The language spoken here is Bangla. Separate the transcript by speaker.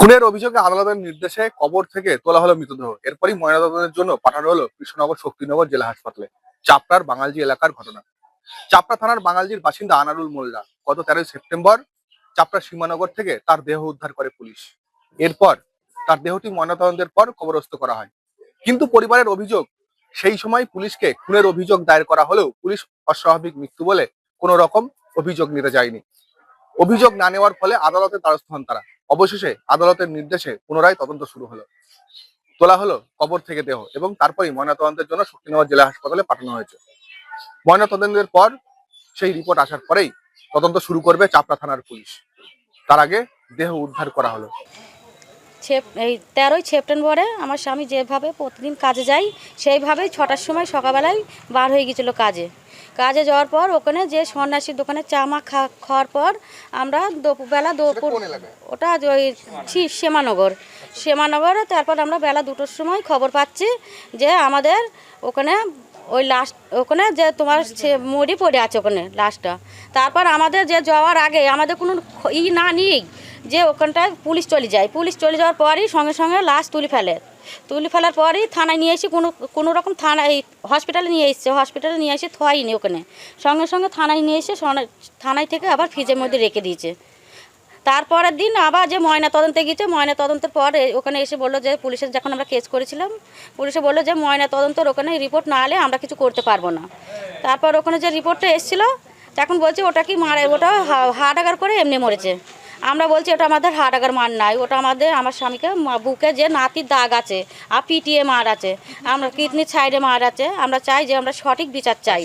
Speaker 1: খুনের অভিযোগে আদালতের নির্দেশে কবর থেকে তোলা হলো মৃতদেহ। এরপরই ময়নাতদন্তের জন্য পাঠানো হলো কৃষ্ণনগর শক্তিনগর জেলা হাসপাতালে। চাপড়ার বাঙালজি এলাকার ঘটনা। চাপড়া থানার বাঙালজির বাসিন্দা আনারুল মোল্লা গত 13 সেপ্টেম্বর চাপড়া সীমানগর থেকে তার দেহ উদ্ধার করে পুলিশ। এরপর তার দেহটি ময়নাতদন্তের পর কবরস্থ করা হয়। কিন্তু পরিবারের অভিযোগ, সেই সময় পুলিশকে খুনের অভিযোগ দায়ের করা হলেও পুলিশ অস্বাভাবিক মৃত্যু বলে কোনো রকম অভিযোগ নিতে যায়নি। অভিযোগ না নেওয়ার ফলে আদালতের দ্বারস্থ হন তারা। অবশেষে আদালতের নির্দেশে পুনরায় তদন্ত শুরু হলো। তোলা হলো কবর থেকে দেহ এবং তারপরই ময়নাতদন্তের জন্য শক্তিনগর জেলা হাসপাতালে পাঠানো হয়েছে। ময়নাতদন্তের পর সেই রিপোর্ট আসার পরেই তদন্ত শুরু করবে চাপড়া থানার পুলিশ। তার আগে দেহ উদ্ধার করা হলো।
Speaker 2: এই 13ই সেপ্টেম্বরে আমার স্বামী যেভাবে প্রতিদিন কাজে যায় সেইভাবেই 6টার সময় সকালবেলায় বার হয়ে গিয়েছিল কাজে যাওয়ার পর ওখানে যে সন্ন্যাসীর দোকানে চা মা খাওয়ার পর আমরা দুপুর ওটা ওই শ্যামানগরে তারপর আমরা বেলা 2টোর সময় খবর পাচ্ছি যে আমাদের ওখানে ওই লাস্ট ওখানে যে তোমার মরি পড়ে আছে ওখানে লাস্টটা। তারপর আমাদের যে যাওয়ার আগে আমাদের কোনো না নিই যে ওখানটায় পুলিশ চলে যাওয়ার পরই সঙ্গে সঙ্গে লাশ তুলে ফেলার পরই থানায় নিয়ে এসে কোনো রকম থানায় হসপিটালে নিয়ে এসে থয়নি ওখানে, সঙ্গে সঙ্গে থানায় নিয়ে এসে থানায় থেকে আবার ফ্রিজের মধ্যে রেখে দিয়েছে। তারপরের দিন আবার যে ময়নাতদন্তে গিয়েছে, ময়নাতদন্তের পর ওখানে এসে বললো যে পুলিশের যখন আমরা কেস করেছিলাম পুলিশে বললো যে ময়নাতদন্তের ওখানে রিপোর্ট না এলে আমরা কিছু করতে পারবো না। তারপর ওখানে যে রিপোর্টটা এসেছিলো তখন বলছে ওটা কি ওটা হার্ট অ্যাটাক করে এমনি মরেছে। আমরা বলছি ওটা আমাদের হার্ট অ্যাটাক মার নাই, ওটা আমার স্বামীকে বুকে যে নাতির দাগ আছে আর পিটিয়ে মার আছে, আমরা কিডনির সাইডে মার আছে। আমরা চাই যে আমরা সঠিক বিচার চাই।